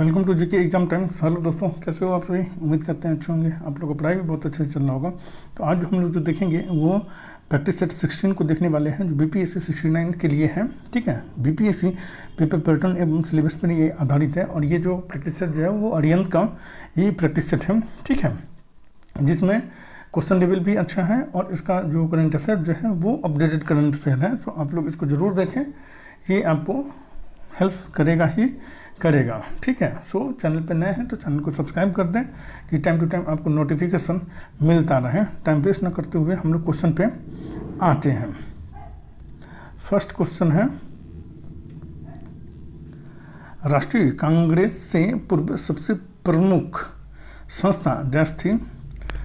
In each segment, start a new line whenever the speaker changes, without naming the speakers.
Welcome to GK exam time. Hello दोस्तों, कैसे हो आप सभी? उम्मीद करते हैं अच्छे होंगे। आप लोगों का पढ़ाई भी बहुत अच्छे से चल रहा होगा। तो आज जो हम लोग जो देखेंगे वो प्रैक्टिस सेट 16 को देखने वाले हैं, जो बीपीएससी 69 के लिए है। ठीक है, बीपीएससी पेपर पैटर्न एवं सिलेबस पर ये आधारित है। और ये जो प्रैक्टिस सेट जो है वो अरिहंत का ये प्रैक्टिस सेट है। ठीक है, जिसमें क्वेश्चन लेवल भी अच्छा है और इसका जो करंट अफेयर जो है वो अपडेटेड करंट अफेयर है। तो आप लोग इसको ज़रूर देखें, ये आपको हेल्प करेगा ही करेगा। ठीक है, सो चैनल पे नए हैं तो चैनल को सब्सक्राइब कर दें कि टाइम टू टाइम आपको नोटिफिकेशन मिलता रहे। टाइम वेस्ट ना करते हुए हम लोग क्वेश्चन पे आते हैं। फर्स्ट क्वेश्चन है, राष्ट्रीय कांग्रेस से पूर्व सबसे प्रमुख संस्था डैश थी।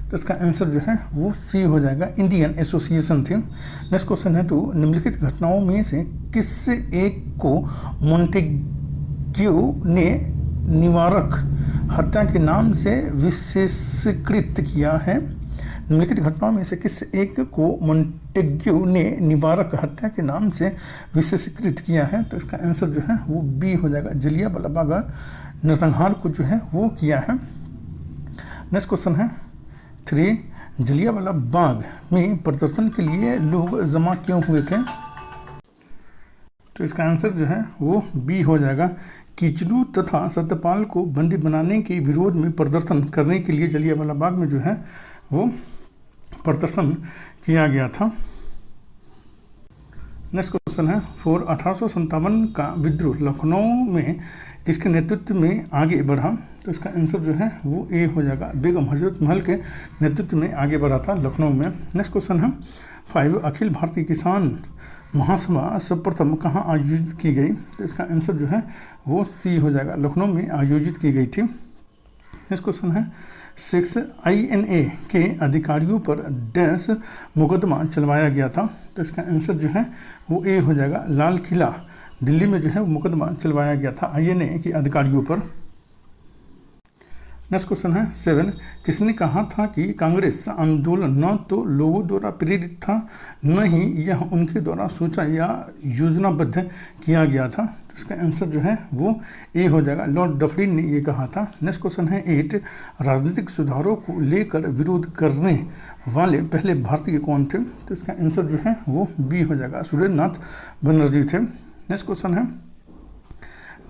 तो इसका आंसर जो है वो सी हो जाएगा, इंडियन एसोसिएशन थी। नेक्स्ट क्वेश्चन है, तो निम्नलिखित घटनाओं में से किस एक को मोंटेग्यू ने निवारक हत्या के नाम से विशेषीकृत किया है? निम्नलिखित घटनाओं में से किस एक को मोंटेग्यू ने निवारक हत्या के नाम से विशेषीकृत किया है? तो इसका आंसर जो है वो बी हो जाएगा, जलियांवाला बाग नरसंहार को जो है वो किया है। नेक्स्ट क्वेश्चन है 3, जलियांवाला बाग में प्रदर्शन के लिए लोग जमा क्यों हुए थे? तो इसका आंसर जो है वो बी हो जाएगा, किचलू तथा सत्यपाल को बंदी बनाने के विरोध में प्रदर्शन करने के लिए जलियांवाला बाग में जो है वो प्रदर्शन किया गया था। नेक्स्ट क्वेश्चन है 4, 1857 का विद्रोह लखनऊ में किसके नेतृत्व में आगे बढ़ा? तो इसका आंसर जो है वो ए हो जाएगा, बेगम हजरत महल के नेतृत्व में आगे बढ़ा था लखनऊ में। नेक्स्ट क्वेश्चन है 5, अखिल भारतीय किसान महासभा सर्वप्रथम कहाँ आयोजित की गई? तो इसका आंसर जो है वो सी हो जाएगा, लखनऊ में आयोजित की गई थी। नेक्स्ट क्वेश्चन है 6, INA के अधिकारियों पर डैश मुकदमा चलवाया गया था? तो इसका आंसर जो है वो ए हो जाएगा, लाल किला दिल्ली में जो है वो मुकदमा चलवाया गया था INA के अधिकारियों पर। नेक्स्ट क्वेश्चन है 7, किसने कहा था कि कांग्रेस आंदोलन न तो लोगों द्वारा प्रेरित था न ही यह उनके द्वारा सोचा या योजनाबद्ध किया गया था? तो इसका आंसर जो है वो ए हो जाएगा, लॉर्ड डफरिन ने ये कहा था। नेक्स्ट क्वेश्चन है 8, राजनीतिक सुधारों को लेकर विरोध करने वाले पहले भारतीय कौन थे? तो इसका आंसर जो है वो बी हो जाएगा, सुरेंद्र नाथ बनर्जी थे। नेक्स्ट क्वेश्चन है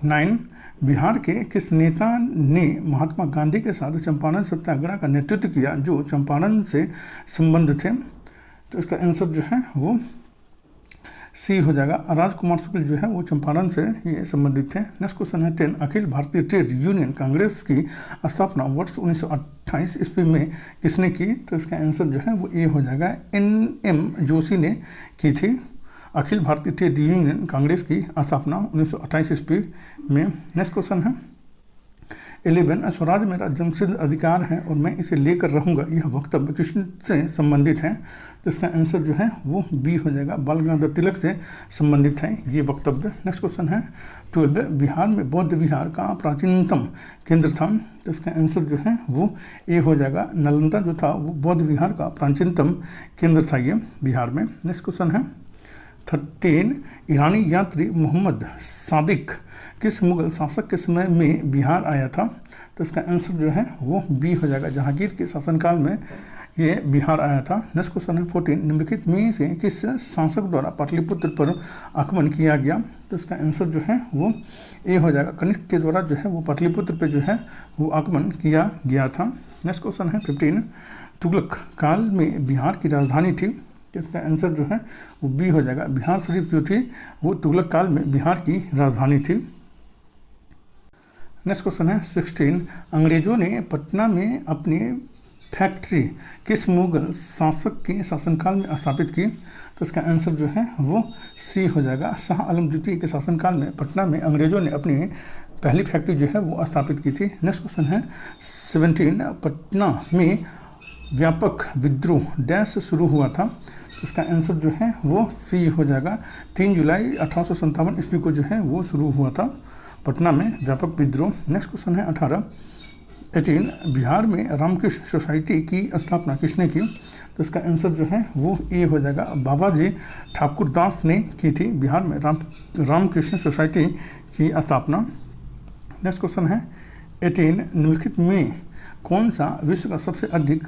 9, बिहार के किस नेता ने महात्मा गांधी के साथ चंपारण सत्याग्रह का नेतृत्व किया जो चंपारण से संबंध थे? तो इसका आंसर जो है वो सी हो जाएगा, राजकुमार शुक्ल जो है वो चंपारण से ये संबंधित थे। नेक्स्ट क्वेश्चन है 10, अखिल भारतीय ट्रेड यूनियन कांग्रेस की स्थापना वर्ष 1928 ईस्वी में किसने की? तो इसका आंसर जो है वो ए हो जाएगा, NM जोशी ने की थी। अखिल भारतीय ट्रेड यूनियन कांग्रेस की स्थापना 1928 ईस्वी में। नेक्स्ट क्वेश्चन है 11, स्वराज मेरा जन्मसिद्ध अधिकार है और मैं इसे लेकर रहूंगा, यह वक्तव्य किससे संबंधित है? तो इसका आंसर जो है वो बी हो जाएगा, बाल गंगाधर तिलक से संबंधित है ये वक्तव्य। नेक्स्ट क्वेश्चन है 12, बिहार में बौद्ध विहार का प्राचीनतम केंद्र था? तो इसका आंसर जो है वो ए हो जाएगा, नालंदा जो था वो बौद्ध विहार का प्राचीनतम केंद्र था ये बिहार में। नेक्स्ट क्वेश्चन है 13, ईरानी यात्री मोहम्मद सादिक किस मुगल शासक के समय में बिहार आया था? तो इसका आंसर जो है वो बी हो जाएगा, जहांगीर के शासनकाल में ये बिहार आया था। नेक्स्ट क्वेश्चन है 14, निम्नलिखित में से किस शासक द्वारा पाटलिपुत्र पर आक्रमण किया गया? तो इसका आंसर जो है वो ए हो जाएगा, कनिष्क के द्वारा जो है वो पाटलिपुत्र पर जो है वो आक्रमण किया गया था। नेक्स्ट क्वेश्चन है 15, तुगलक काल में बिहार की राजधानी थी? इसका आंसर जो है वो बी हो जाएगा, बिहार शरीफ जो थी वो तुगलक काल में बिहार की राजधानी थी। नेक्स्ट क्वेश्चन है 16, अंग्रेजों ने पटना में अपनी फैक्ट्री किस मुगल शासक के शासनकाल में स्थापित की? तो इसका आंसर जो है वो सी हो जाएगा, शाह आलम द्वितीय के शासनकाल में पटना में अंग्रेजों ने अपनी पहली फैक्ट्री जो है वो स्थापित की थी। नेक्स्ट क्वेश्चन है 17, पटना में व्यापक विद्रोह डैश शुरू हुआ था? इसका आंसर जो है वो सी हो जाएगा, 3 जुलाई 1857 ईस्वी को जो है वो शुरू हुआ था पटना में व्यापक विद्रोह। नेक्स्ट क्वेश्चन है 18, बिहार में रामकृष्ण सोसाइटी की स्थापना किसने की? तो इसका आंसर जो है वो ए हो जाएगा, बाबा जी ठाकुर दास ने की थी बिहार में रामकृष्ण सोसाइटी की स्थापना। नेक्स्ट क्वेश्चन है 18, निम्नलिखित में कौन सा विश्व का सबसे अधिक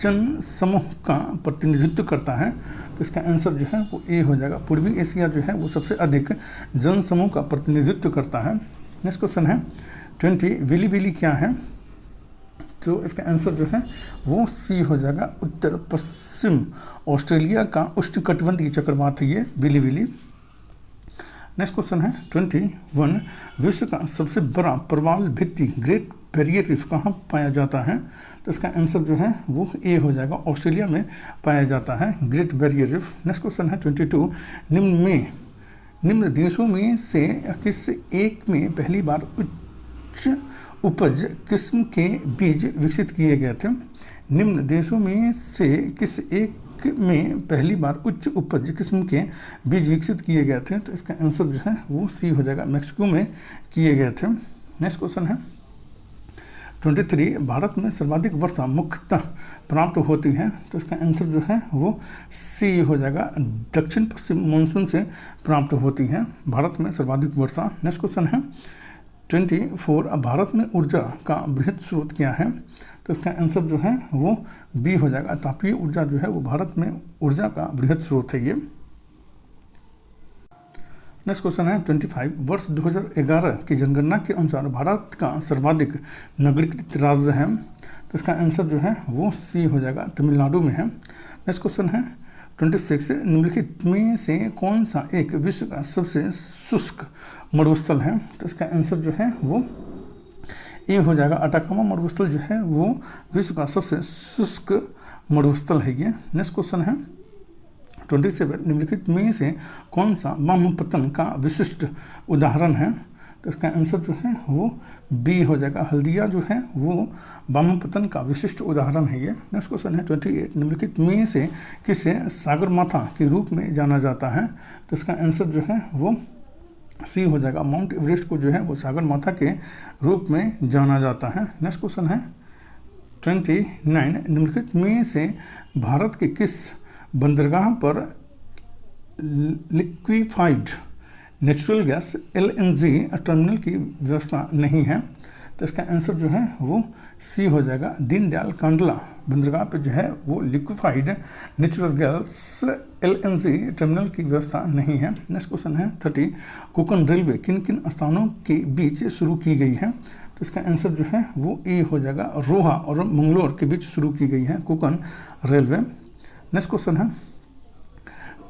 जन समूह का प्रतिनिधित्व करता है? तो इसका आंसर जो है वो ए हो जाएगा। पूर्वी एशिया जो है वो सबसे अधिक जन समूह का प्रतिनिधित्व करता है। नेक्स्ट क्वेश्चन है 20, विली क्या है? तो इसका आंसर जो है वो सी हो जाएगा। उत्तर पश्चिम ऑस्ट्रेलिया का उष्णकटिबंधीय चक्रवात है ये विली। नेक्स्ट क्वेश्चन है 21, विश्व का सबसे बड़ा प्रवाल भित्ति ग्रेट बैरियर रीफ कहाँ पाया जाता है? तो इसका आंसर जो है वो ए हो जाएगा। ऑस्ट्रेलिया में पाया जाता है great barrier reef. Next question है 22, निम्न देशों में से किस एक में पहली बार उच्च उपज किस्म के बीज विकसित किए गए थे? निम्न देशों में से किस एक में पहली बार उच्च उपज किस्म के बीज विकसित किए गए थे? तो इसका आंसर जो है वो सी हो जाएगा। मैक्सिको में किए गए थे। नेक्स्ट क्वेश्चन है 23, भारत में सर्वाधिक वर्षा मुख्यतः प्राप्त होती है? तो इसका आंसर जो है वो सी हो जाएगा। दक्षिण पश्चिम मानसून से प्राप्त होती है भारत में सर्वाधिक वर्षा। नेक्स्ट क्वेश्चन है 24, भारत में ऊर्जा का बृहद स्रोत क्या है? तो इसका आंसर जो है वो बी हो जाएगा। तापीय ऊर्जा जो है वो भारत में ऊर्जा का बृहद स्रोत है ये। नेक्स्ट क्वेश्चन है 25, वर्ष 2011 की जनगणना के अनुसार भारत का सर्वाधिक नगरीकृत राज्य है? तो इसका आंसर जो है वो सी हो जाएगा। तमिलनाडु में है। नेक्स्ट क्वेश्चन है 26, निम्नलिखित में से कौन सा एक विश्व का सबसे शुष्क मरुस्थल है? तो इसका आंसर जो है वो ए हो जाएगा। अटाकामा मरुस्थल जो है वो विश्व का सबसे शुष्क मरुस्थल है ये। नेक्स्ट क्वेश्चन है 27, निम्नलिखित में से कौन सा ब्रह्मपतन का विशिष्ट उदाहरण है? तो इसका आंसर जो है वो बी हो जाएगा। हल्दिया जो है वो ब्रह्मपतन का विशिष्ट उदाहरण है ये। नेक्स्ट क्वेश्चन है 28, निम्नलिखित में से किसे सागरमाथा के रूप में जाना जाता है? तो इसका आंसर जो है वो सी हो जाएगा। माउंट एवरेस्ट को जो है वो सागरमाथा के रूप में जाना जाता है। नेक्स्ट क्वेश्चन है 29, निम्नलिखित में से भारत के किस बंदरगाह पर liquefied natural gas LNG terminal की व्यवस्था नहीं है? तो इसका आंसर जो है वो सी हो जाएगा। दीनदयाल कांडला बंदरगाह पे जो है वो liquefied natural gas LNG terminal की व्यवस्था नहीं है। नेक्स्ट क्वेश्चन है 30, कोंकण रेलवे किन किन स्थानों के बीच शुरू की गई है? तो इसका आंसर जो है वो ए हो जाएगा। रोहा और मंगलोर के बीच शुरू की गई है कोंकण रेलवे। नेक्स्ट क्वेश्चन है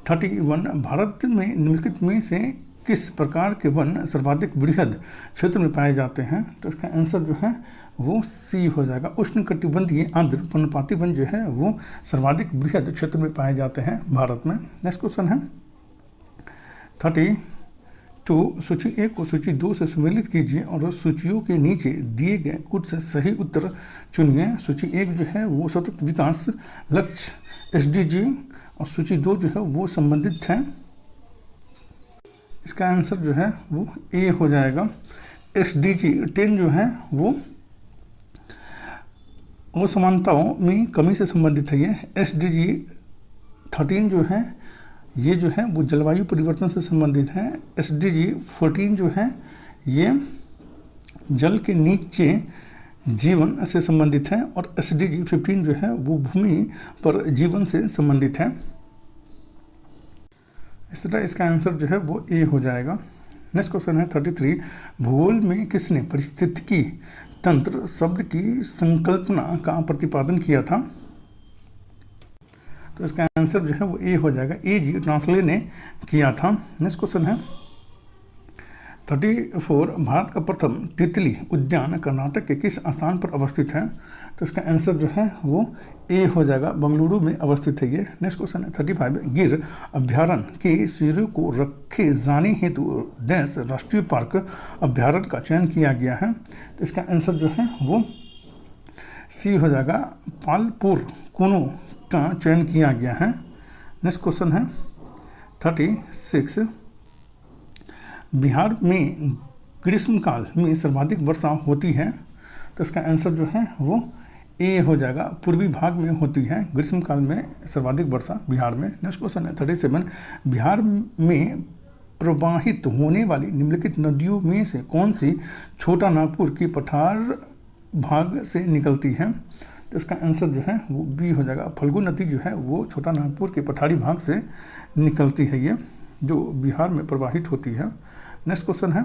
31, भारत में निम्नलिखित में से किस प्रकार के वन सर्वाधिक वृहद क्षेत्र में पाए जाते हैं? तो इसका आंसर जो है वो सी हो जाएगा। उष्णकटिबंधीय आर्द्र पर्णपाती वन जो है वो सर्वाधिक वृहद क्षेत्र में पाए जाते हैं भारत में। नेक्स्ट क्वेश्चन है 32, सूची 1 को सूची 2 से सम्मिलित कीजिए और सूचियों के नीचे दिए गए कुछ सही उत्तर चुनिए। सूची 1 जो है वो सतत विकास लक्ष्य SDG और सूची 2 जो है वो संबंधित है। इसका आंसर जो है वो ए हो जाएगा। SDG 10 जो है वो असमानताओं में कमी से संबंधित है ये। SDG 13 जो है ये जो है वो जलवायु परिवर्तन से संबंधित है। SDG 14 जो है ये जल के नीचे जीवन से संबंधित है और SDG 15 जो है वो भूमि पर जीवन से संबंधित है। इस तरह इसका आंसर जो है वो ए हो जाएगा। नेक्स्ट क्वेश्चन है 33, भूगोल में किसने पारिस्थितिकी तंत्र शब्द की संकल्पना का प्रतिपादन किया था? तो इसका आंसर जो है वो ए हो जाएगा। A.G. ट्रांसले ने किया था। नेक्स्ट क्वेश्चन है 34, भारत का प्रथम तितली उद्यान कर्नाटक के किस स्थान पर अवस्थित है? तो इसका आंसर जो है वो ए हो जाएगा। बंगलुरु में अवस्थित है ये। नेक्स्ट क्वेश्चन है 35, गिर अभ्यारण्य के शेरों को रखे जाने हेतु डैश राष्ट्रीय पार्क अभ्यारण्य का चयन किया गया है? तो इसका आंसर जो है वो सी हो जाएगा। पालपुर कुनो का चयन किया गया है। नेक्स्ट क्वेश्चन है 36, बिहार में ग्रीष्मकाल में सर्वाधिक वर्षा होती है? तो इसका आंसर जो है वो ए हो जाएगा। पूर्वी भाग में होती है ग्रीष्मकाल में सर्वाधिक वर्षा बिहार में। नेक्स्ट क्वेश्चन है 37, बिहार में प्रवाहित होने वाली निम्नलिखित नदियों में से कौन सी छोटा नागपुर की पठार भाग से निकलती है? तो इसका आंसर जो है वो बी हो जाएगा। फल्गु नदी जो है वो छोटा नागपुर के पठारी भाग से निकलती है, ये जो बिहार में प्रवाहित होती है। नेक्स्ट क्वेश्चन है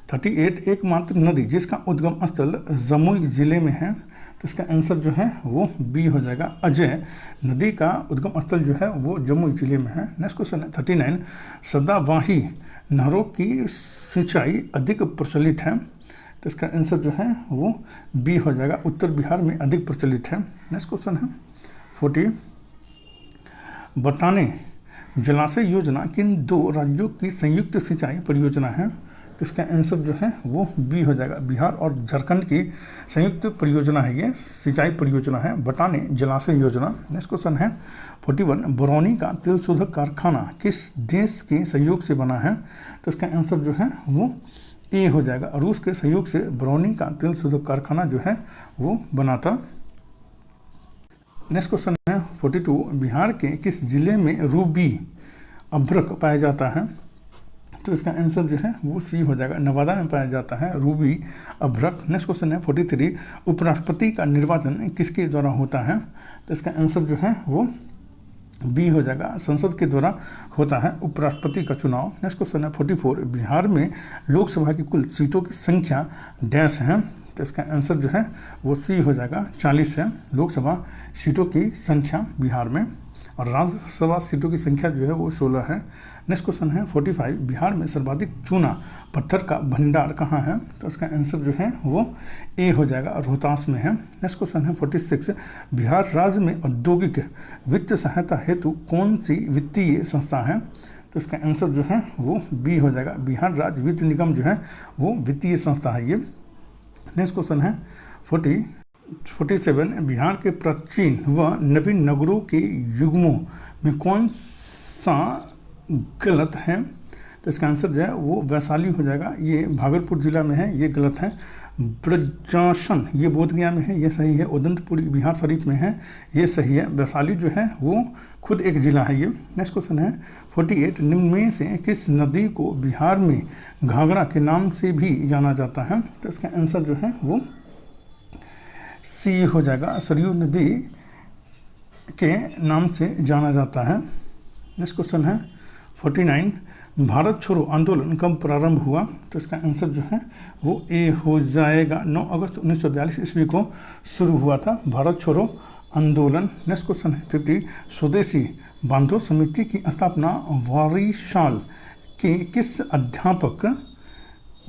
38, एकमात्र नदी जिसका उद्गम स्थल जमुई जिले में है। तो इसका आंसर जो है वो बी हो जाएगा। अजय नदी का उद्गम स्थल जो है वो जमुई जिले में है। नेक्स्ट क्वेश्चन है 39, सदाबहार नहरों की सिंचाई अधिक प्रचलित है। तो इसका आंसर जो है वो बी हो जाएगा, उत्तर बिहार में अधिक प्रचलित है। नेक्स्ट क्वेश्चन है 40, बटाने जलाशय योजना किन दो राज्यों की संयुक्त सिंचाई परियोजना है? तो इसका आंसर जो है वो बी हो जाएगा, बिहार और झारखंड की संयुक्त परियोजना है, ये सिंचाई परियोजना है बटाने जलाशय योजना। नेक्स्ट क्वेश्चन है 41, बरौनी का तेल शोधक कारखाना किस देश के सहयोग से बना है? तो इसका आंसर जो है वो ए हो जाएगा, रूस के सहयोग से बरौनी का तेल शोधक कारखाना जो है वो बना था। नेक्स्ट क्वेश्चन है 42, बिहार के किस जिले में रूबी अभ्रक पाया जाता है? तो इसका आंसर जो है वो सी हो जाएगा, नवादा में पाया जाता है रूबी अभ्रक। नेक्स्ट क्वेश्चन है 43, उपराष्ट्रपति का निर्वाचन किसके द्वारा होता है? तो इसका आंसर जो है वो बी हो जाएगा, संसद के द्वारा होता है उपराष्ट्रपति का चुनाव। नेक्स्ट क्वेश्चन है 44, बिहार में लोकसभा की कुल सीटों की संख्या डैश है। तो इसका आंसर जो है वो सी हो जाएगा, 40 है लोकसभा सीटों की संख्या बिहार में, और राज्यसभा सीटों की संख्या जो है वो 16 है। नेक्स्ट क्वेश्चन है 45, बिहार में सर्वाधिक चूना पत्थर का भंडार कहाँ है? तो इसका आंसर जो है वो ए हो जाएगा, रोहतास में है। नेक्स्ट क्वेश्चन है 46, बिहार राज्य में औद्योगिक वित्त सहायता हेतु कौन सी वित्तीय संस्था है? तो इसका आंसर जो है वो बी हो जाएगा, बिहार राज्य वित्त निगम जो है वो वित्तीय संस्था है ये। नेक्स्ट क्वेश्चन है 47, बिहार के प्राचीन व नवीन नगरों के युग्मों में कौन सा गलत है? तो इसका आंसर जो है वो वैशाली हो जाएगा, ये भागलपुर जिला में है, ये गलत है। ब्रजासन ये बोधगया में है, ये सही है। उदंतपुरी बिहार शरीफ में है, ये सही है। वैशाली जो है वो खुद एक जिला है ये। नेक्स्ट क्वेश्चन है 48, निम्न में से किस नदी को बिहार में घाघरा के नाम से भी जाना जाता है? तो इसका आंसर जो है वो सी हो जाएगा, सरयू नदी के नाम से जाना जाता है। नेक्स्ट क्वेश्चन है 49, भारत छोड़ो आंदोलन कब प्रारंभ हुआ? तो इसका आंसर जो है वो ए हो जाएगा, 9 अगस्त 1942 ईस्वी को शुरू हुआ था भारत छोड़ो आंदोलन। नेक्स्ट क्वेश्चन है 50, स्वदेशी बांधो समिति की स्थापना वारिशाल के किस अध्यापक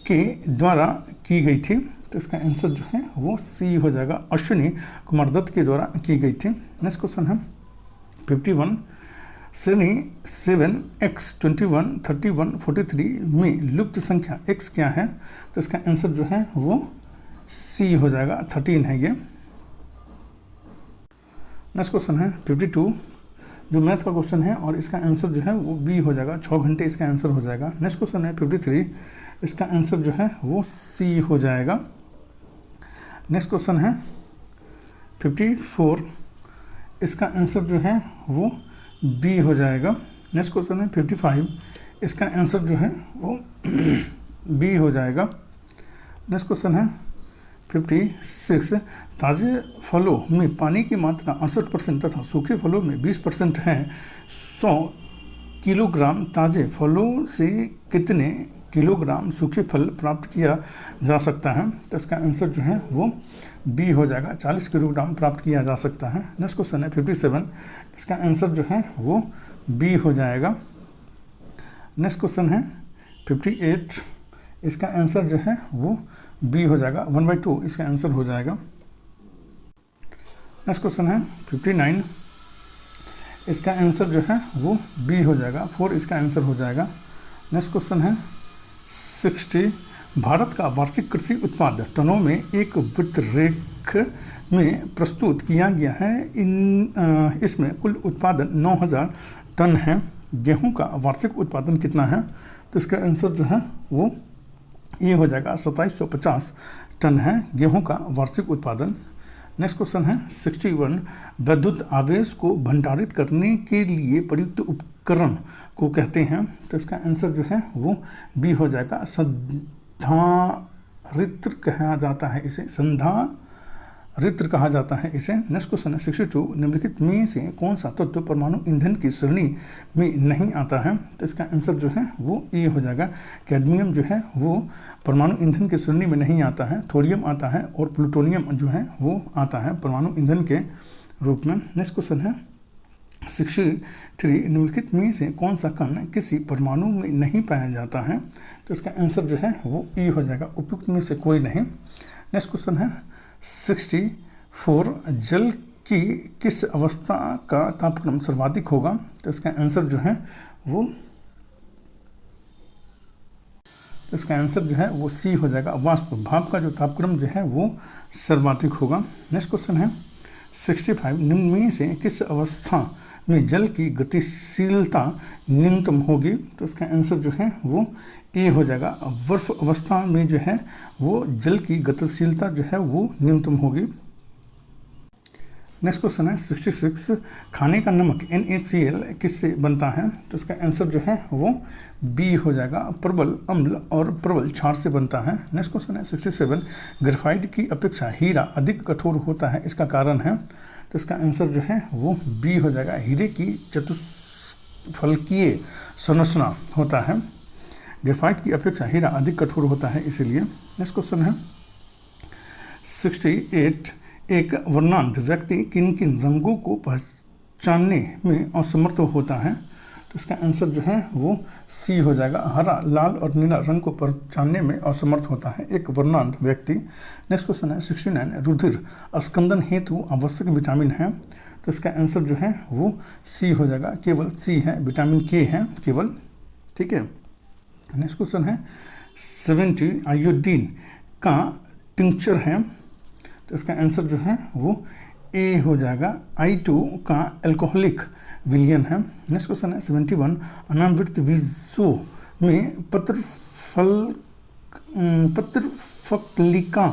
के द्वारा की गई थी? तो इसका आंसर जो है वो सी हो जाएगा, अश्विनी कुमार दत्त के द्वारा की गई थी। नेक्स्ट क्वेश्चन है 51, श्रेणी 7x 21 31 43 में लुप्त संख्या x क्या है? तो इसका आंसर जो है वो सी हो जाएगा, 13 है ये। नेक्स्ट क्वेश्चन है 52, जो मैथ का क्वेश्चन है और इसका आंसर जो है वो बी हो जाएगा, 6 घंटे इसका आंसर हो जाएगा। नेक्स्ट क्वेश्चन है 53, इसका आंसर जो है वो सी हो जाएगा। नेक्स्ट क्वेश्चन है 54, इसका आंसर जो है वो बी हो जाएगा। नेक्स्ट क्वेश्चन है 55, इसका आंसर जो है वो बी हो जाएगा। नेक्स्ट क्वेश्चन है 56, ताज़े फलों में पानी की मात्रा 68% तथा सूखे फलों में 20% है। 100 किलोग्राम ताज़े फलों से कितने किलोग्राम सूखे फल प्राप्त किया जा सकता है? तो इसका आंसर जो है वो बी हो जाएगा, 40 किलोग्राम प्राप्त किया जा सकता है। नेक्स्ट क्वेश्चन है 57, इसका आंसर जो है वो बी हो जाएगा। नेक्स्ट क्वेश्चन है 58, इसका आंसर जो है वो बी हो जाएगा, 1/2 इसका आंसर हो जाएगा। नेक्स्ट क्वेश्चन है 59, इसका आंसर जो है वो बी हो जाएगा, 4 इसका आंसर हो जाएगा। नेक्स्ट क्वेश्चन है 60, भारत का वार्षिक कृषि उत्पाद टनों में एक वृत्त रेख में प्रस्तुत किया गया है। इसमें कुल उत्पादन 9000 टन है। गेहूं का वार्षिक उत्पादन कितना है? तो इसका आंसर जो है वो ये हो जाएगा, 2750 टन है गेहूं का वार्षिक उत्पादन। नेक्स्ट क्वेश्चन है 61, विद्युत आवेश को भंडारित करने के लिए प्रयुक्त उपकरण को कहते हैं। तो इसका आंसर जो है वो बी हो जाएगा, संधारित्र कहा जाता है इसे, संधारित्र कहा जाता है इसे। नेक्स्ट क्वेश्चन है 62, निम्नलिखित में से कौन सा तत्व परमाणु ईंधन की श्रेणी में नहीं आता है। तो इसका आंसर जो है वो ए हो जाएगा, कैडमियम जो है वो परमाणु ईंधन की श्रेणी में नहीं आता है। थोरियम आता है और प्लूटोनियम जो है वो आता है परमाणु ईंधन के रूप में। नेक्स्ट क्वेश्चन है 63, निम्नलिखित में से कौन सा कण किसी परमाणु में नहीं पाया जाता है। तो इसका आंसर जो है वो ई हो जाएगा, उपयुक्त में से कोई नहीं। नेक्स्ट क्वेश्चन है 64, जल की किस अवस्था का तापक्रम सर्वाधिक होगा। तो इसका आंसर जो है वो सी हो जाएगा, वाष्प भाप का जो तापक्रम जो है वो सर्वाधिक होगा। नेक्स्ट क्वेश्चन है 65, निम्न में से किस अवस्था में जल की गतिशीलता न्यूनतम होगी। तो इसका आंसर जो है वो ए हो जाएगा, बर्फ अवस्था में जो है वो जल की गतिशीलता जो है वो न्यूनतम होगी। नेक्स्ट क्वेश्चन है 66, खाने का नमक NaCl किससे बनता है। तो इसका आंसर जो है वो बी हो जाएगा, प्रबल अम्ल और प्रबल क्षार से बनता है। नेक्स्ट क्वेश्चन है 67, ग्रेफाइट की अपेक्षा हीरा अधिक कठोर होता है, इसका कारण है। तो इसका आंसर जो है वो बी हो जाएगा, हीरे की चतुष्फलकीय संरचना होता है, ग्रेफाइट की अपेक्षा हीरा अधिक कठोर होता है इसीलिए। नेक्स्ट क्वेश्चन है 68, एक वर्णांध व्यक्ति किन किन रंगों को पहचानने में असमर्थ होता है। तो इसका आंसर जो है वो सी हो जाएगा, हरा, लाल और नीला रंग को पहचानने में असमर्थ होता है एक वर्णांध व्यक्ति। नेक्स्ट क्वेश्चन है 69, रुधिर स्कंदन हेतु आवश्यक विटामिन है। तो इसका आंसर जो है वो सी हो जाएगा, केवल सी है, विटामिन के है केवल, ठीक है। नेक्स्ट क्वेश्चन है 70, आयोडीन का टिंक्चर है। तो इसका आंसर जो है वो ए हो जाएगा, I2 का एल्कोहलिक विलयन है। नेक्स्ट क्वेश्चन है 71, अनावृत बीजों में पत्रफलिका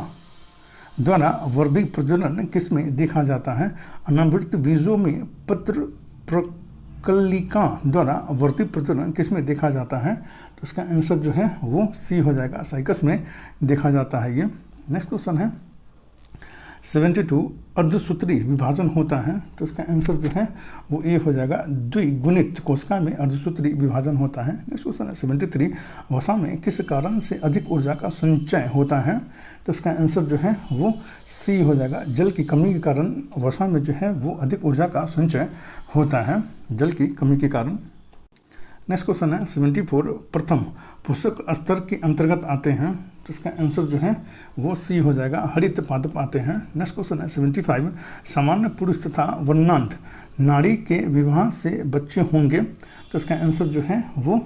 द्वारा वर्धी प्रजनन किसमें देखा जाता है। अनावृत बीजों में पत्रफलिका द्वारा वर्धी प्रजनन किसमें देखा जाता है। तो इसका आंसर जो है वो सी हो जाएगा, साइकस में देखा जाता है ये। नेक्स्ट क्वेश्चन है 72, अर्धसूत्री विभाजन होता है। तो इसका आंसर जो है वो ए हो जाएगा, द्विगुणित कोशिका में अर्धसूत्री विभाजन होता है। नेक्स्ट क्वेश्चन है 73, वसा में किस कारण से अधिक ऊर्जा का संचय होता है। तो इसका आंसर जो है वो सी हो जाएगा, जल की कमी के कारण वसा में जो है वो अधिक ऊर्जा का संचय होता है, जल की कमी के कारण। नेक्स्ट क्वेश्चन है 74, प्रथम पोषक स्तर के अंतर्गत आते हैं। तो इसका आंसर जो है वो सी हो जाएगा, हरित पादप आते हैं। नेक्स्ट क्वेश्चन है 75, सामान्य पुरुष तथा वर्णांध नारी के विवाह से बच्चे होंगे। तो इसका आंसर जो है वो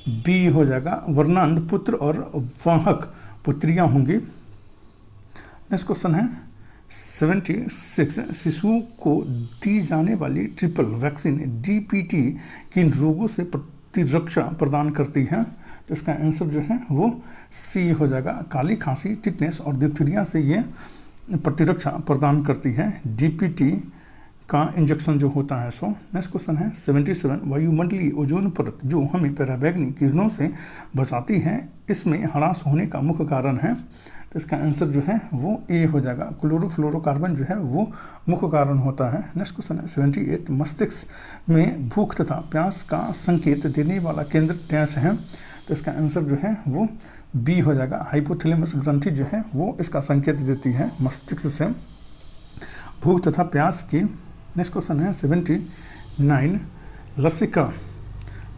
बी हो जाएगा, वर्णांध पुत्र और वाहक पुत्रियां होंगी। नेक्स्ट क्वेश्चन है 76, शिशुओं को दी जाने वाली ट्रिपल वैक्सीन DPT किन रोगों से प्रतिरक्षा प्रदान करती है। तो इसका आंसर जो है वो सी हो जाएगा, काली खांसी, टिटनेस और डिप्थीरिया से ये प्रतिरक्षा प्रदान करती है DPT का इंजेक्शन जो होता है सो। नेक्स्ट क्वेश्चन है 77, वायुमंडलीय ओजोन परत जो हमें पराबैंगनी किरणों से बचाती है, इसमें ह्रास होने का मुख्य कारण है। तो इसका आंसर जो है वो ए हो जाएगा, क्लोरोफ्लोरोकार्बन जो है वो मुख्य कारण होता है। नेक्स्ट क्वेश्चन है 78, मस्तिष्क में भूख तथा प्यास का संकेत देने वाला केंद्र डैश है। तो इसका आंसर जो है वो बी हो जाएगा, हाइपोथैलेमस ग्रंथि जो है वो इसका संकेत देती है मस्तिष्क से भूख तथा प्यास की। नेक्स्ट क्वेश्चन है 79,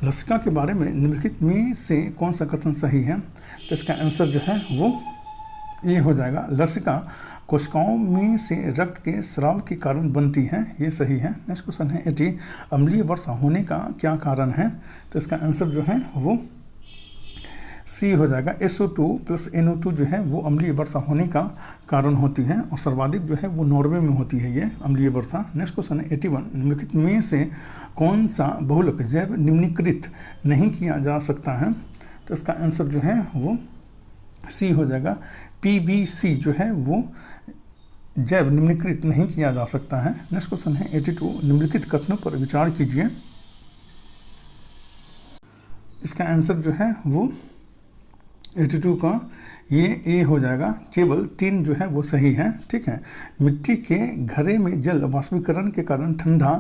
लसिका के बारे में निम्नलिखित में से कौन सा कथन सही है। तो इसका आंसर जो है वो ए हो जाएगा, लसिका कोशिकाओं में से रक्त के स्राव के कारण बनती है, ये सही है। नेक्स्ट क्वेश्चन है 80, अम्लीय वर्षा होने का क्या कारण है। तो इसका आंसर जो है वो सी हो जाएगा, SO2 + NO2 जो है वो अम्लीय वर्षा होने का कारण होती है और सर्वाधिक जो है वो नॉर्वे में होती है ये अम्लीय वर्षा। नेक्स्ट क्वेश्चन है 81, निम्नलिखित में से कौन सा बहुलक जैव निम्नीकृत नहीं किया जा सकता है। तो इसका आंसर जो है वो सी हो जाएगा, PVC जो है वो जैव निम्नीकृत नहीं किया जा सकता है। नेक्स्ट क्वेश्चन है 82, निम्नलिखित कथनों पर विचार कीजिए। इसका आंसर जो है वो 82 का ये ए हो जाएगा। केवल 3 जो है वो सही है। ठीक है, मिट्टी के घड़े में जल वाष्पीकरण के कारण ठंडा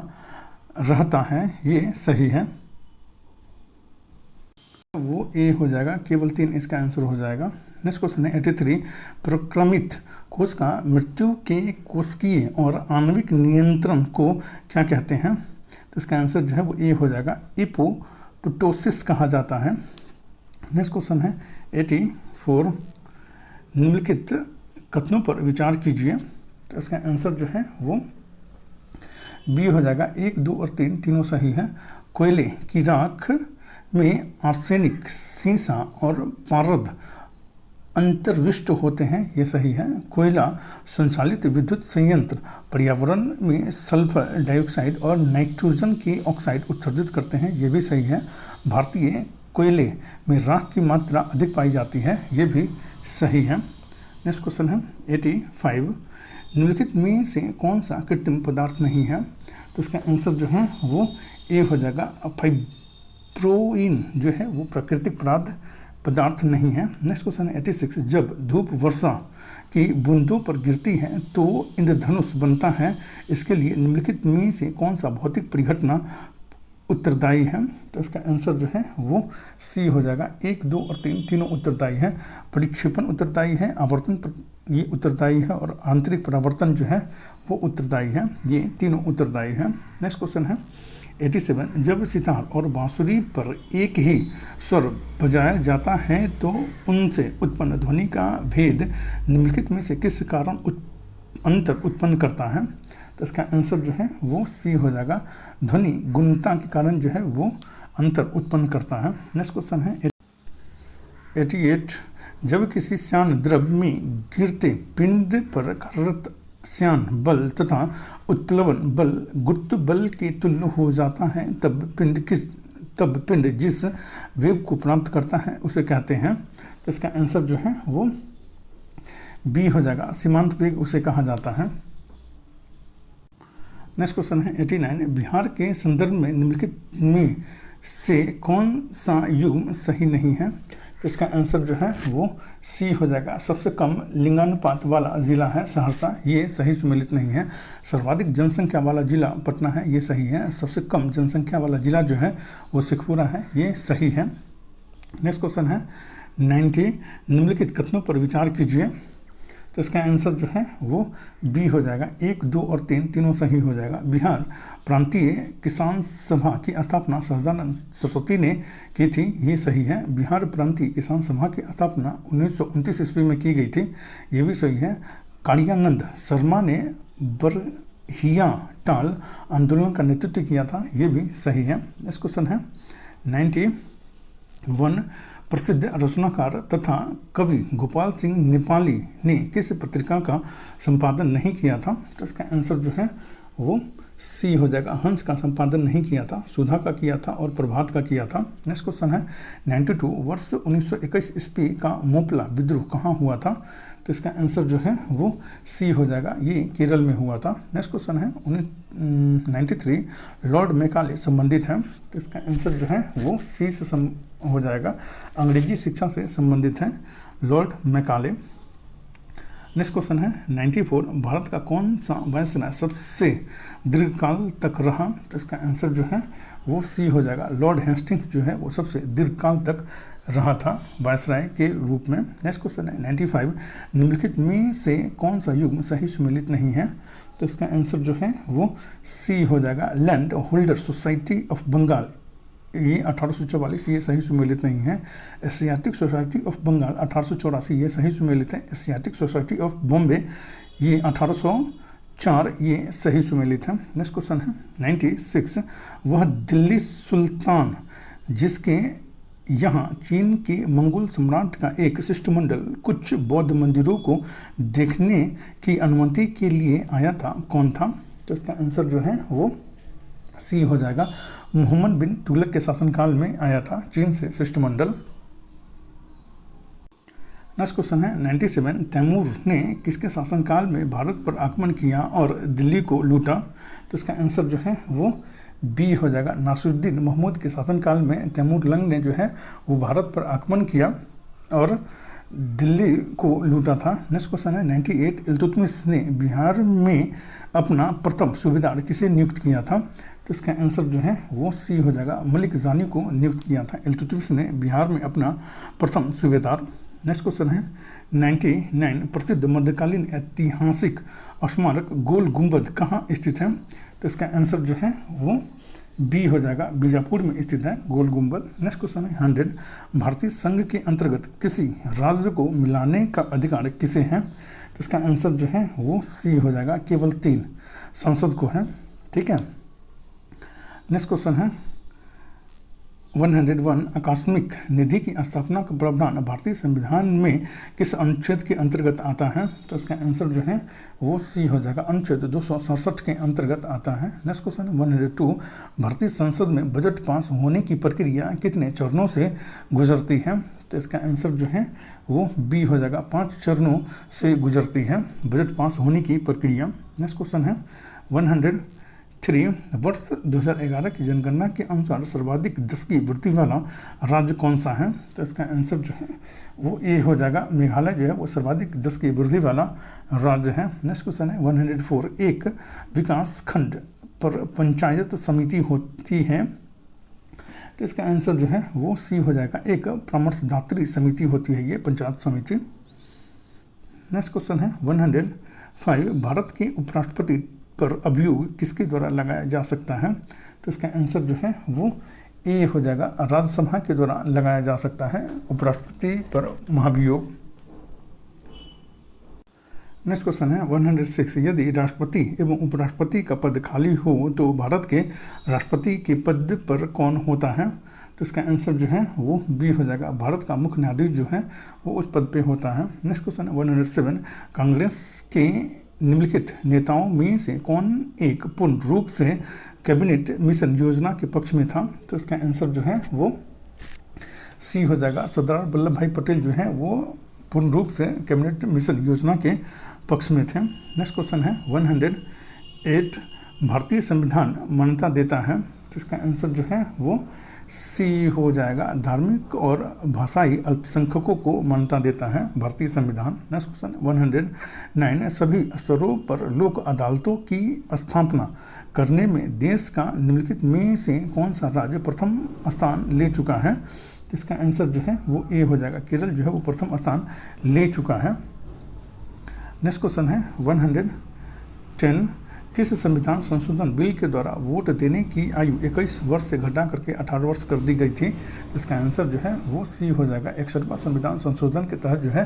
रहता है, ये सही है, वो ए हो जाएगा। केवल 3 इसका आंसर हो जाएगा। नेक्स्ट क्वेश्चन है 83, प्रक्रमित कोश का मृत्यु के कोशिकीय और आणविक नियंत्रण को क्या कहते हैं? तो इसका आंसर जो है वो ए हो जाएगा, एपोप्टोसिस कहा जाता है। नेक्स्ट क्वेश्चन है 84, निम्नलिखित कथनों पर विचार कीजिए। तो इसका आंसर जो है वो बी हो जाएगा। 1, 2 और 3 तीनों सही है। कोयले की राख में आर्सेनिक, सीसा और पारद अंतर्विष्ट होते हैं, ये सही है। कोयला संचालित विद्युत संयंत्र पर्यावरण में सल्फर डाइऑक्साइड और नाइट्रोजन की ऑक्साइड उत्सर्जित करते हैं, ये भी सही है। भारतीय कोयले में राख की मात्रा अधिक पाई जाती है, ये भी सही है। नेक्स्ट क्वेश्चन है 85, निम्नलिखित में से कौन सा कृत्रिम पदार्थ नहीं है? तो इसका आंसर जो है वो ए हो जाएगा। फाइब्रोइन जो है वो प्राकृतिक पदार्थ नहीं है। नेक्स्ट क्वेश्चन है 86, जब धूप वर्षा की बूंदों पर गिरती है तो इंद्रधनुष बनता है, इसके लिए निम्नलिखित में से कौन सा भौतिक परिघटना उत्तरदायी है? तो इसका आंसर जो है वो सी हो जाएगा। 1, 2 और 3 तीनों उत्तरदायी है। परिक्षेपण उत्तरदायी है, आवर्तन ये उत्तरदायी है और आंतरिक परावर्तन जो है वो उत्तरदायी है, ये तीनों उत्तरदायी है। नेक्स्ट क्वेश्चन है 87, जब सितार और बांसुरी पर एक ही स्वर बजाया जाता है तो उनसे उत्पन्न ध्वनि का भेद निम्नलिखित में से किस कारण अंतर उत्पन्न करता है? तो इसका आंसर जो है वो सी हो जाएगा। ध्वनि गुणता के कारण जो है वो अंतर उत्पन्न करता है। नेक्स्ट क्वेश्चन है 88, जब किसी श्यान द्रव्य में गिरते पिंड पर कार्यरत श्यान बल तथा उत्प्लवन बल गुरुत्व बल के तुल्य हो जाता है, तब पिंड जिस वेग को प्राप्त करता है उसे कहते हैं? तो इसका आंसर जो है वो बी हो जाएगा, सीमांत वेग उसे कहा जाता है। नेक्स्ट क्वेश्चन है 89, बिहार के संदर्भ में निम्नलिखित में से कौन सा युग्म सही नहीं है? तो इसका आंसर जो है वो सी हो जाएगा। सबसे कम लिंगानुपात वाला जिला है सहरसा, ये सही सुमेलित नहीं है। सर्वाधिक जनसंख्या वाला जिला पटना है, ये सही है। सबसे कम जनसंख्या वाला जिला जो है वो शेखपुरा है, ये सही है। नेक्स्ट क्वेश्चन है 90, निम्नलिखित कथनों पर विचार कीजिए। तो इसका आंसर जो है वो बी हो जाएगा। 1, 2 और 3 तीनों सही हो जाएगा। बिहार प्रांतीय किसान सभा की स्थापना सहजानंद सरस्वती ने की थी, ये सही है। बिहार प्रांतीय किसान सभा की स्थापना 1929 ईस्वी में की गई थी, ये भी सही है। कालियानंद शर्मा ने बरहिया टाल आंदोलन का नेतृत्व किया था, ये भी सही है। नेक्स्ट क्वेश्चन है 91, प्रसिद्ध रचनाकार तथा कवि गोपाल सिंह नेपाली ने किस पत्रिका का संपादन नहीं किया था? तो इसका आंसर जो है वो सी हो जाएगा। हंस का संपादन नहीं किया था, सुधा का किया था और प्रभात का किया था। नेक्स्ट क्वेश्चन है 92, वर्ष 1921 ईस्वी का मोपला विद्रोह कहाँ हुआ था? तो इसका आंसर जो है वो सी हो जाएगा, ये केरल में हुआ था। नेक्स्ट क्वेश्चन है 93, लॉर्ड मैकाले संबंधित है, तो इसका आंसर जो है वो सी से हो जाएगा। अंग्रेजी शिक्षा से संबंधित है लॉर्ड मैकाले। नेक्स्ट क्वेश्चन है 94, भारत का कौन सा वायसराय सबसे दीर्घकाल तक रहा? तो इसका आंसर जो है वो सी हो जाएगा। लॉर्ड हेस्टिंग्स जो है वो सबसे दीर्घकाल तक रहा था वायसराय के रूप में। नेक्स्ट क्वेश्चन है 95, निम्नलिखित में से कौन सा युग्म सही सुमेलित नहीं है? तो इसका आंसर जो है वो सी हो जाएगा। Land holder society of Bengal, ये 1844, ये सही सुमेलित नहीं है। एशियाटिक सोसाइटी ऑफ बंगाल 1884, ये सही सुमेलित है। एशियाटिक सोसाइटी ऑफ बॉम्बे ये 1804, ये सही सुमेलित है। नेक्स्ट क्वेश्चन है 96, वह दिल्ली सुल्तान जिसके यहाँ चीन के मंगोल सम्राट का एक शिष्टमंडल कुछ बौद्ध मंदिरों को देखने की अनुमति के लिए आया था, कौन था? तो इसका आंसर जो है वो सी हो जाएगा। मोहम्मद बिन तुगलक के शासनकाल में आया था चीन से शिष्टमंडल। नेक्स्ट क्वेश्चन है 97, तैमूर ने किसके शासनकाल में भारत पर आक्रमण किया और दिल्ली को लूटा? तो इसका आंसर जो है वो बी हो जाएगा। नासिरुद्दीन महमूद के शासनकाल में तैमूर लंग ने जो है वो भारत पर आक्रमण किया और दिल्ली को लूटा था। नेक्स्ट क्वेश्चन है 98, इल्तुतमिश ने बिहार में अपना प्रथम सूबेदार किसे नियुक्त किया था? तो इसका आंसर जो है वो सी हो जाएगा। मलिक जानी को नियुक्त किया था इल्तुतमिश ने बिहार में अपना प्रथम सूबेदार। नेक्स्ट क्वेश्चन है 99, प्रसिद्ध मध्यकालीन ऐतिहासिक स्मारक गोल गुंबद कहाँ स्थित है? तो इसका आंसर जो है वो बी हो जाएगा, बीजापुर में स्थित है गोल गुंबद। नेक्स्ट क्वेश्चन है 100, भारतीय संघ के अंतर्गत किसी राज्य को मिलाने का अधिकार किसे है? तो इसका आंसर जो है वो सी हो जाएगा, केवल 3 संसद को है। ठीक है। नेक्स्ट क्वेश्चन है 101, आकस्मिक निधि की स्थापना का प्रावधान भारतीय संविधान में किस अनुच्छेद के अंतर्गत आता है? तो इसका आंसर जो है वो सी हो जाएगा, अनुच्छेद 267 के अंतर्गत आता है। नेक्स्ट क्वेश्चन 102, भारतीय संसद में बजट पास होने की प्रक्रिया कितने चरणों से गुजरती है? तो इसका आंसर जो है वो बी हो जाएगा, 5 चरणों से गुजरती है बजट पास होने की प्रक्रिया। नेक्स्ट क्वेश्चन है 103, वर्ष 2011 की जनगणना के अनुसार सर्वाधिक 10 की वृद्धि वाला राज्य कौन सा है? तो इसका आंसर जो है वो ए हो जाएगा, मेघालय जो है वो सर्वाधिक 10 की वृद्धि वाला राज्य है। नेक्स्ट क्वेश्चन है 104, एक विकास खंड पर पंचायत समिति होती है? तो इसका आंसर जो है वो सी हो जाएगा, एक परामर्शदात्री समिति होती है ये पंचायत समिति। नेक्स्ट क्वेश्चन है 105, भारत के उपराष्ट्रपति पर अभियोग किसके द्वारा लगाया जा सकता है? तो इसका आंसर जो है वो ए हो जाएगा, राज्यसभा के द्वारा लगाया जा सकता है उपराष्ट्रपति पर महाभियोग। नेक्स्ट क्वेश्चन है 106, यदि राष्ट्रपति एवं उपराष्ट्रपति का पद खाली हो तो भारत के राष्ट्रपति के पद पर कौन होता है? तो इसका आंसर जो है वो बी हो जाएगा, भारत का मुख्य न्यायाधीश जो है वो उस पद पे होता है। नेक्स्ट क्वेश्चन है 107, कांग्रेस के निम्नलिखित नेताओं में से कौन एक पूर्ण रूप से कैबिनेट मिशन योजना के पक्ष में था? तो इसका आंसर जो है वो सी हो जाएगा, सरदार वल्लभ भाई पटेल जो है वो पूर्ण रूप से कैबिनेट मिशन योजना के पक्ष में थे। नेक्स्ट क्वेश्चन है 108, भारतीय संविधान मान्यता देता है? तो इसका आंसर जो है वो सी हो जाएगा, धार्मिक और भाषाई अल्पसंख्यकों को मान्यता देता है भारतीय संविधान। नेक्स्ट क्वेश्चन 109, सभी स्तरों पर लोक अदालतों की स्थापना करने में देश का निम्नलिखित में से कौन सा राज्य प्रथम स्थान ले चुका है? तो इसका आंसर जो है वो ए हो जाएगा, केरल जो है वो प्रथम स्थान ले चुका है। नेक्स्ट क्वेश्चन है 110, किस संविधान संशोधन बिल के द्वारा वोट देने की आयु 21 वर्ष से घटा करके 18 वर्ष कर दी गई थी? इसका आंसर जो है वो सी हो जाएगा, 61वां संविधान संशोधन के तहत जो है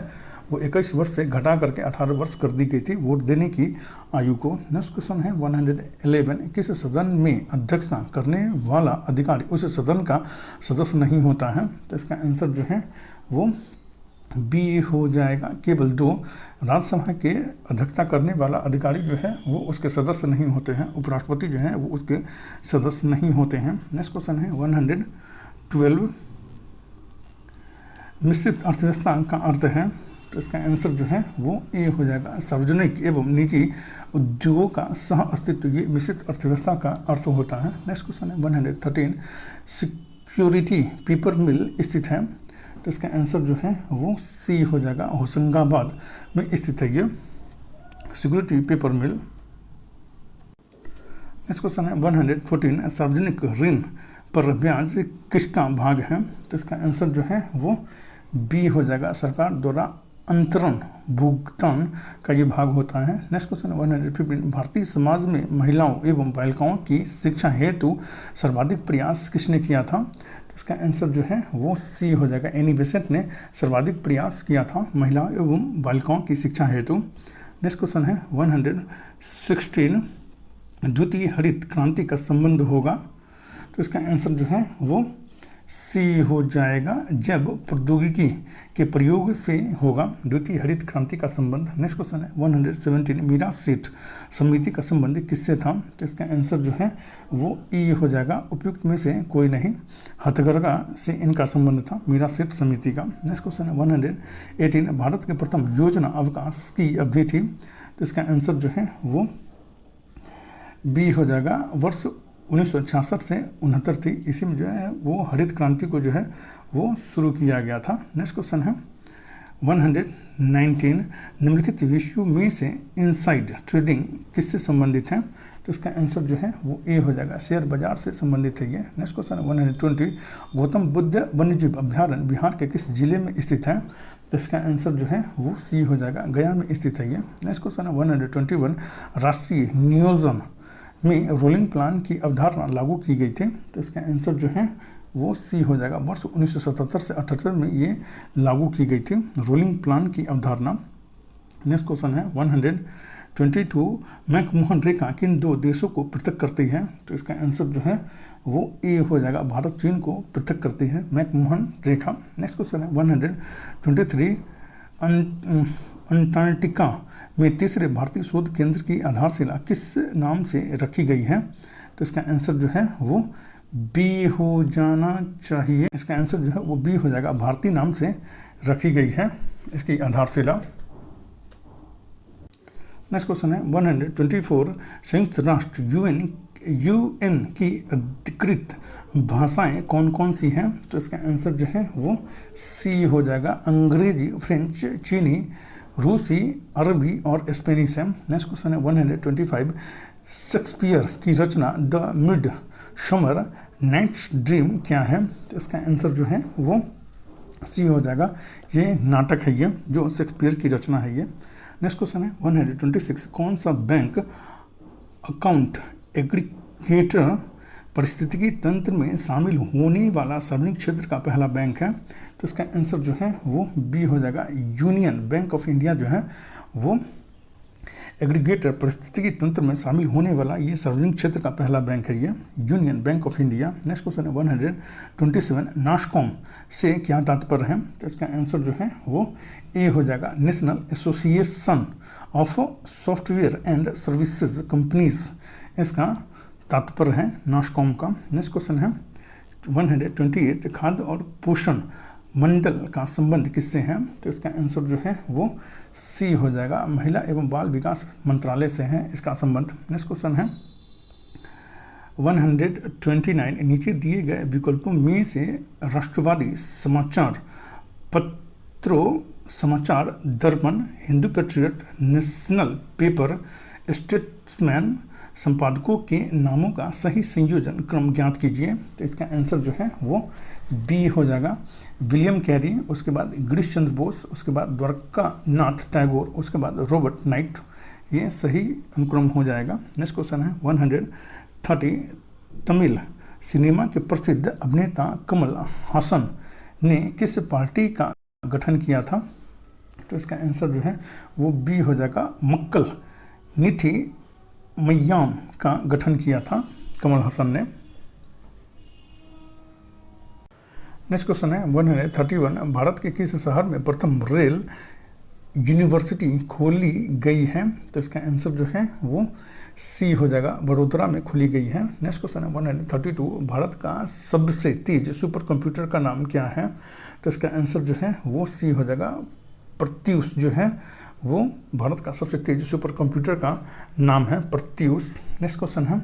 वो 21 वर्ष से घटा करके 18 वर्ष कर दी गई थी वोट देने की आयु को। नेक्स्ट क्वेश्चन है 111, किस सदन में अध्यक्षता करने वाला अधिकारी उस सदन का सदस्य नहीं होता है? तो इसका आंसर जो है वो बी हो जाएगा, केवल 2 राज्यसभा के अध्यक्षता करने वाला अधिकारी जो है वो उसके सदस्य नहीं होते हैं, उपराष्ट्रपति जो है वो उसके सदस्य नहीं होते हैं। नेक्स्ट क्वेश्चन है 112, मिश्रित अर्थव्यवस्था का अर्थ है? तो इसका आंसर जो है वो ए हो जाएगा, सार्वजनिक एवं निजी उद्योगों का सह अस्तित्व, ये मिश्रित अर्थव्यवस्था का अर्थ होता है। नेक्स्ट क्वेश्चन है 113, सिक्योरिटी पेपर मिल स्थित है? तो इसका आंसर जो है वो सी हो जाएगा, होशंगाबाद में स्थित है ये सिक्योरिटी पेपर मिल। नेक्स्ट क्वेश्चन है 114, सार्वजनिक ऋण पर ब्याज किसका भाग है? तो इसका आंसर जो है वो बी हो जाएगा, सरकार द्वारा अंतरण भुगतान का ये भाग होता है। नेक्स्ट क्वेश्चन 115, भारतीय समाज में महिलाओं एवं बालिकाओं की शिक्षा हेतु सर्वाधिक प्रयास किसने किया था? तो इसका आंसर जो है वो सी हो जाएगा, एनी बेसेंट ने सर्वाधिक प्रयास किया था महिलाओं एवं बालिकाओं की शिक्षा हेतु। नेक्स्ट क्वेश्चन है 116, द्वितीय हरित क्रांति का संबंध होगा? तो इसका आंसर जो है वो सी हो जाएगा जब प्रौद्योगिकी के प्रयोग से होगा। द्वितीय हरित क्रांति का संबंध। नेक्स्ट क्वेश्चन है 117, मीरा सेठ समिति का संबंध किससे था? तो इसका आंसर जो है वो ई हो जाएगा, उपयुक्त में से कोई नहीं, हथकरघा से इनका संबंध था, मीरा सेठ समिति का। नेक्स्ट क्वेश्चन है 118, भारत के प्रथम योजना अवकाश की अवधि थी। तो इसका आंसर जो है वो बी हो जाएगा, वर्ष 1966 से 69 थी। इसी में जो है वो हरित क्रांति को जो है वो शुरू किया गया था। नेक्स्ट क्वेश्चन है 119, निम्नलिखित विषयों में से इनसाइड ट्रेडिंग किससे संबंधित है? तो इसका आंसर जो है वो ए हो जाएगा, शेयर बाजार से संबंधित है ये। नेक्स्ट क्वेश्चन है 120, गौतम बुद्ध वन्यजीव अभ्यारण्य बिहार के किस जिले में स्थित है? तो इसका आंसर जो है वो सी हो जाएगा, गया में स्थित है ये। नेक्स्ट क्वेश्चन है 121, राष्ट्रीय नियोजन में रोलिंग प्लान की अवधारणा लागू की गई थी। तो इसका आंसर जो है वो सी हो जाएगा, वर्ष 1977 से 78 में ये लागू की गई थी, रोलिंग प्लान की अवधारणा। नेक्स्ट क्वेश्चन है 122, मैकमोहन रेखा किन दो देशों को पृथक करती है? तो इसका आंसर जो है वो ए हो जाएगा, भारत चीन को पृथक करती है मैकमोहन रेखा। नेक्स्ट क्वेश्चन है 123, अंटार्कटिका में तीसरे भारतीय शोध केंद्र की आधारशिला किस नाम से रखी गई है? तो इसका आंसर जो है वो बी हो जाना चाहिए। इसका आंसर जो है वो बी हो जाएगा, भारतीय नाम से रखी गई है इसकी आधारशिला। नेक्स्ट क्वेश्चन है 124, संयुक्त राष्ट्र यूएन की अधिकृत भाषाएं कौन कौन सी हैं? तो इसका आंसर जो है वो सी हो जाएगा, अंग्रेजी, फ्रेंच, चीनी, रूसी, अरबी और स्पेनिश है। नेक्स्ट क्वेश्चन है 125, शेक्सपियर की रचना the midsummer night's dream क्या है? तो इसका आंसर जो है वो सी हो जाएगा, ये नाटक है ये, जो शेक्सपियर की रचना है ये। नेक्स्ट क्वेश्चन है 126, कौन सा बैंक अकाउंट एग्रीगेटर पारिस्थितिकी तंत्र में शामिल होने वाला सार्वजनिक क्षेत्र का पहला बैंक है? तो इसका आंसर जो है वो बी हो जाएगा, यूनियन बैंक ऑफ इंडिया जो है वो एग्रीगेटर पारिस्थितिकी तंत्र में शामिल होने वाला ये सार्वजनिक क्षेत्र का पहला बैंक है ये, union bank of India. Next question है 127, नास्कॉम से क्या तात्पर्य है? तो इसका आंसर जो है वो ए हो जाएगा, national association of software and services companies, इसका तात्पर्य है नास्कॉम का। नेक्स्ट क्वेश्चन है 128, खाद्य और पोषण मंडल का संबंध किससे है? तो इसका आंसर जो है वो सी हो जाएगा, महिला एवं बाल विकास मंत्रालय से है इसका संबंध। नेक्स्ट क्वेश्चन है 129, नीचे दिए गए विकल्पों में से राष्ट्रवादी समाचार पत्रों, समाचार दर्पण, Hindu Patriot, national paper, Statesman संपादकों के नामों का सही संयोजन क्रम ज्ञात कीजिए। तो इसका आंसर जो है वो बी हो जाएगा, विलियम कैरी, उसके बाद गिरीश चंद्र बोस, उसके बाद द्वारकानाथ टैगोर, उसके बाद रॉबर्ट नाइट, ये सही अनुक्रम हो जाएगा। नेक्स्ट क्वेश्चन है 130, तमिल सिनेमा के प्रसिद्ध अभिनेता कमल हासन ने किस पार्टी का गठन किया था? तो इसका आंसर जो है वो बी हो जाएगा, मक्कल नीति मय्याम का गठन किया था कमल हसन ने। नेक्स्ट क्वेश्चन है 131, भारत के किस शहर में प्रथम रेल यूनिवर्सिटी खोली गई है? तो इसका आंसर जो है वो सी हो जाएगा, वडोदरा में खोली गई है। नेक्स्ट क्वेश्चन है 132, भारत का सबसे तेज सुपर कंप्यूटर का नाम क्या है? तो इसका आंसर जो है वो सी हो जाएगा, प्रत्यूष जो है वो भारत का सबसे तेज सुपर कंप्यूटर का नाम है प्रत्यूष। नेक्स्ट क्वेश्चन है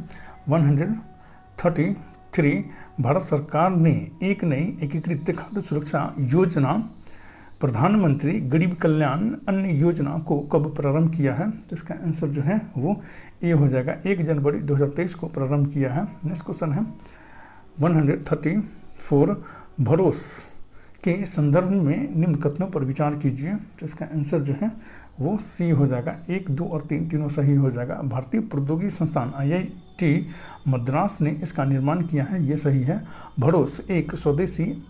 133, भारत सरकार ने एक नई एकीकृत खाद्य सुरक्षा योजना प्रधानमंत्री गरीब कल्याण अन्न योजना को कब प्रारंभ किया है? तो इसका आंसर जो है वो ए हो जाएगा, 1 जनवरी 2023 को प्रारंभ किया है। नेक्स्ट क्वेश्चन है 134, भरोस के संदर्भ में निम्न कथनों पर विचार कीजिए। तो इसका आंसर जो है वो सी हो जाएगा, 1, 2 और 3 तीनों सही हो जाएगा। भारतीय प्रौद्योगिकी संस्थान IIT मद्रास ने इसका निर्माण किया है, ये सही है। भरोस एक स्वदेशी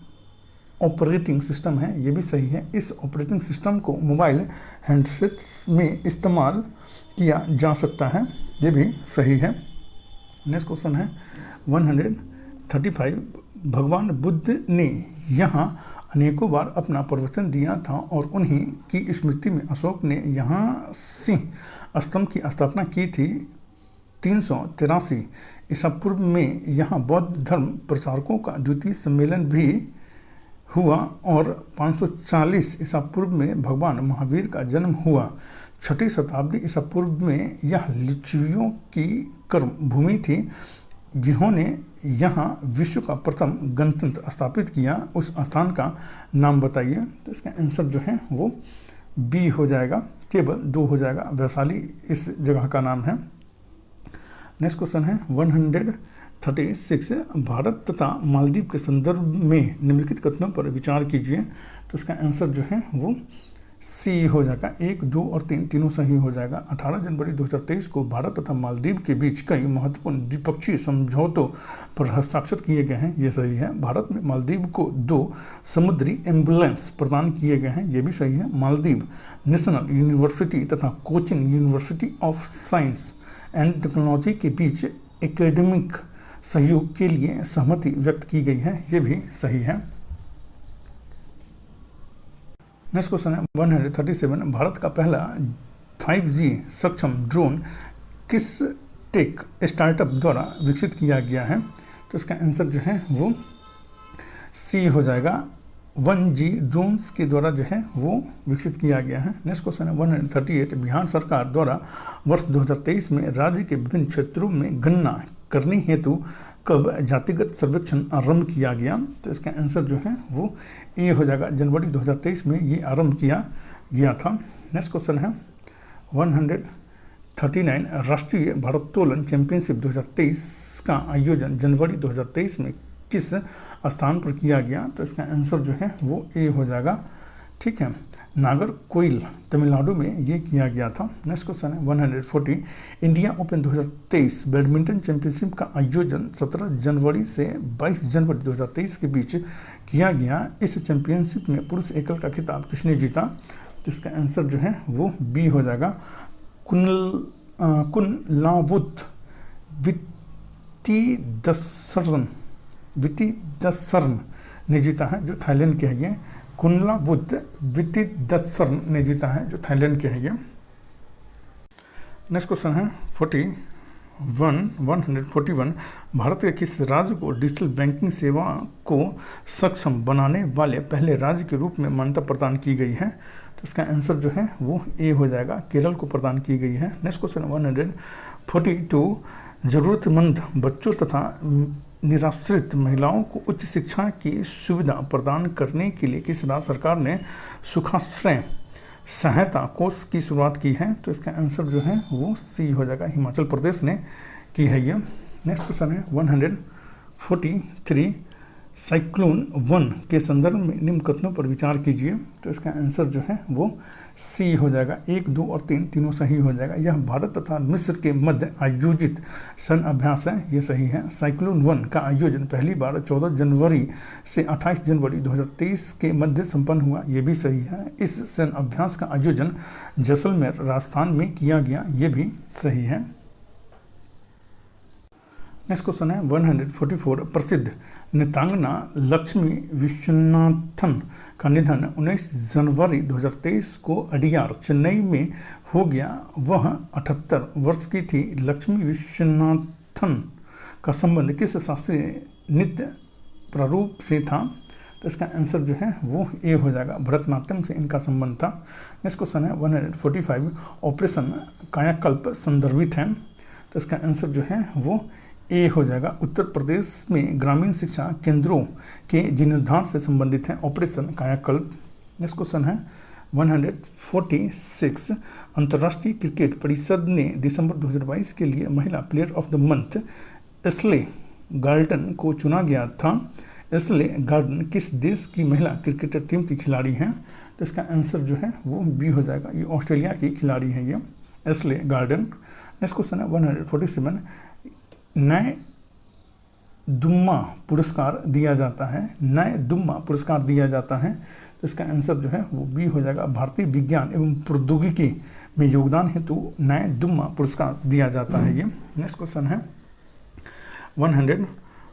ऑपरेटिंग सिस्टम है, ये भी सही है। इस ऑपरेटिंग सिस्टम को मोबाइल हैंडसेट्स में इस्तेमाल किया जा सकता है, ये भी सही है। नेक्स्ट क्वेश्चन है 135, भगवान बुद्ध ने यहाँ अनेकों बार अपना प्रवचन दिया था और उन्हीं की स्मृति में अशोक ने यहाँ सिंह स्तंभ की स्थापना की थी। 383 ईसा पूर्व में यहाँ बौद्ध धर्म प्रचारकों का द्वितीय सम्मेलन भी हुआ और 540 ईसा पूर्व में भगवान महावीर का जन्म हुआ। 6ठी शताब्दी ईसा पूर्व में यह लिच्छवियों की कर्म भूमि थी जिन्होंने यहाँ विश्व का प्रथम गणतंत्र स्थापित किया। उस स्थान का नाम बताइए। तो इसका आंसर जो है वो बी हो जाएगा, केवल 2 हो जाएगा। वैशाली इस जगह का नाम है। नेक्स्ट क्वेश्चन है 136। भारत तथा मालदीव के संदर्भ में निम्नलिखित कथनों पर विचार कीजिए। तो इसका आंसर जो है वो सी हो जाएगा। 1, 2 और 3 तीनों सही हो जाएगा। 18 जनवरी 2023 को भारत तथा मालदीव के बीच कई महत्वपूर्ण द्विपक्षीय समझौतों पर हस्ताक्षर किए गए हैं। ये सही है। भारत में मालदीव को 2 समुद्री एम्बुलेंस प्रदान किए गए हैं। ये भी सही है। मालदीव नेशनल यूनिवर्सिटी तथा Cochin university of science and technology के बीच एकेडमिक सहयोग के लिए सहमति व्यक्त की गई है। ये भी सही है। नेक्स्ट क्वेश्चन है 137। भारत का पहला 5G सक्षम ड्रोन किस टेक स्टार्टअप द्वारा विकसित किया गया है? तो इसका आंसर जो है वो सी हो जाएगा। 1G ड्रोन्स के द्वारा जो है वो विकसित किया गया है। नेक्स्ट क्वेश्चन है 138। बिहार सरकार द्वारा वर्ष 2023 में राज्य के विभिन्न क्षेत्रों में गणना करने हेतु कब जातिगत सर्वेक्षण आरंभ किया गया? तो इसका आंसर जो है वो ए हो जाएगा। जनवरी 2023 में ये आरंभ किया गया था। नेक्स्ट क्वेश्चन है 139। राष्ट्रीय भारोत्तोलन चैंपियनशिप 2023 का आयोजन जनवरी 2023 में किस स्थान पर किया गया? तो इसका आंसर जो है वो ए हो जाएगा। ठीक है, नागरकोइल तमिलनाडु में ये किया गया था। नेक्स्ट क्वेश्चन है 140। इंडिया ओपन 2023 बैडमिंटन चैंपियनशिप का आयोजन 17 जनवरी से 22 जनवरी 2023 के बीच किया गया। इस चैंपियनशिप में पुरुष एकल का खिताब किसने जीता? तो इसका आंसर जो है वो बी हो जाएगा। कुनलावुत वितिदसरन ने जीता है, जो थाईलैंड के है। कुनलावुत वितिदसरन ने जीता है, जो थाईलैंड के है। नेक्स्ट क्वेश्चन है 141। भारत के किस राज्य को डिजिटल बैंकिंग सेवा को सक्षम बनाने वाले पहले राज्य के रूप में मान्यता प्रदान की गई है? तो इसका आंसर जो है वो ए हो जाएगा। केरल को प्रदान की गई है। Next question 142। जरूरतमंद बच्चों तथा निराश्रित महिलाओं को उच्च शिक्षा की सुविधा प्रदान करने के लिए किस राज्य सरकार ने सुखाश्रय सहायता कोष की शुरुआत की है? तो इसका आंसर जो है वो सी हो जाएगा। हिमाचल प्रदेश ने की है ये। नेक्स्ट क्वेश्चन है 143। साइक्लोन 1 के संदर्भ में निम्न कथनों पर विचार कीजिए। तो इसका आंसर जो है वो सी हो जाएगा। 1, 2 और 3 तीनों सही हो जाएगा। यह भारत तथा मिस्र के मध्य आयोजित सैन्य अभ्यास है। ये सही है। साइक्लोन 1 का आयोजन पहली बार 14 जनवरी से 28 जनवरी 2023 के मध्य संपन्न हुआ। ये भी सही है। इस सैन्य अभ्यास का आयोजन जैसलमेर राजस्थान में किया गया। ये भी सही है। नेक्स्ट क्वेश्चन है 144। प्रसिद्ध नृत्यांगना लक्ष्मी विश्वनाथन का निधन 19 जनवरी 2023 को अडियार चेन्नई में हो गया। वह 78 वर्ष की थी। लक्ष्मी विश्वनाथन का संबंध किस शास्त्रीय नृत्य प्रारूप से था? तो इसका आंसर जो है वो ए हो जाएगा। भरतनाट्यम से इनका संबंध था। नेक्स्ट क्वेश्चन है 145। ऑपरेशन कायाकल्प संदर्भित है। तो इसका आंसर जो है वो ए हो जाएगा। उत्तर प्रदेश में ग्रामीण शिक्षा केंद्रों के जीर्णोद्धार से संबंधित है ऑपरेशन कायाकल्प। नेक्स्ट क्वेश्चन है 146। अंतर्राष्ट्रीय क्रिकेट परिषद ने दिसंबर 2022 के लिए महिला player of the month Ashleigh Gardner को चुना गया था। एशले गार्डन किस देश की महिला क्रिकेटर टीम की खिलाड़ी हैं? तो इसका आंसर जो है वो बी हो जाएगा। ये ऑस्ट्रेलिया की खिलाड़ी हैं ये एशले गार्डन। नेक्स्ट क्वेश्चन है 147। नए दुम्मा पुरस्कार दिया जाता है। नए दुम्मा पुरस्कार दिया जाता है। तो इसका आंसर जो है वो बी हो जाएगा। भारतीय विज्ञान एवं प्रौद्योगिकी में योगदान हेतु नए दुम्मा पुरस्कार दिया जाता है ये। नेक्स्ट क्वेश्चन है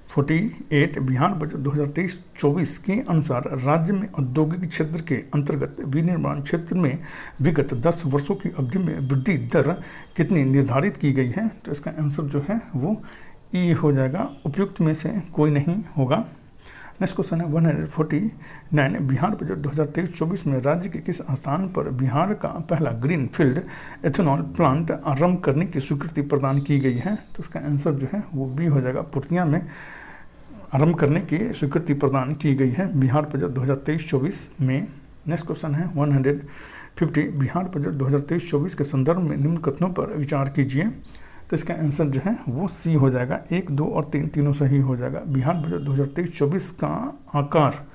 48 बिहार बजट 2023-24 के अनुसार राज्य में औद्योगिक क्षेत्र के अंतर्गत विनिर्माण क्षेत्र में विगत 10 वर्षों की अवधि में वृद्धि दर कितनी निर्धारित की गई है? तो इसका आंसर जो है वो ई हो जाएगा, उपयुक्त में से कोई नहीं होगा। नेक्स्ट क्वेश्चन है 149 बिहार बजट 2023-24 में राज्य के किस स्थान पर बिहार का पहला ग्रीन फील्ड एथेनॉल प्लांट आरंभ करने की स्वीकृति प्रदान की गई है? तो इसका आंसर जो है वो बी हो जाएगा, पूर्णिया में आरंभ करने की स्वीकृति प्रदान की गई है बिहार बजट 2023-24 में। नेक्स्ट क्वेश्चन है 150 बिहार बजट 2023-24 के संदर्भ में निम्न कथनों पर विचार कीजिए। तो इसका आंसर जो है वो सी हो जाएगा, 1, 2 और 3 तीनों सही हो जाएगा। बिहार बजट 2023-24 का आकार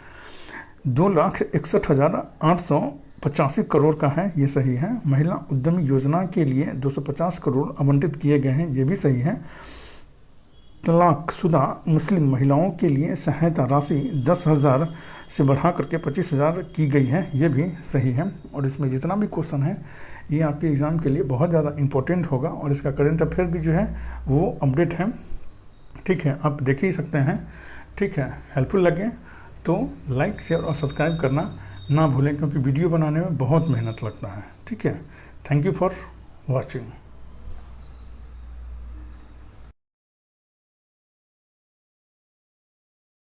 2,61,885 करोड़ का है, ये सही है। महिला उद्यमी योजना के लिए 250 करोड़ आवंटित किए गए हैं, ये भी सही है। तलाकशुदा मुस्लिम महिलाओं के लिए सहायता राशि 10,000 से बढ़ा करके 25,000 की गई है, ये भी सही है। और इसमें जितना भी क्वेश्चन है ये आपके एग्ज़ाम के लिए बहुत ज़्यादा इंपॉर्टेंट होगा और इसका करंट अफेयर भी जो है वो अपडेट है, ठीक है, आप देख ही सकते हैं, ठीक है। हेल्पफुल लगे तो लाइक, शेयर और सब्सक्राइब करना ना भूलें, क्योंकि वीडियो बनाने में बहुत मेहनत लगता है, ठीक है। Thank you for watching.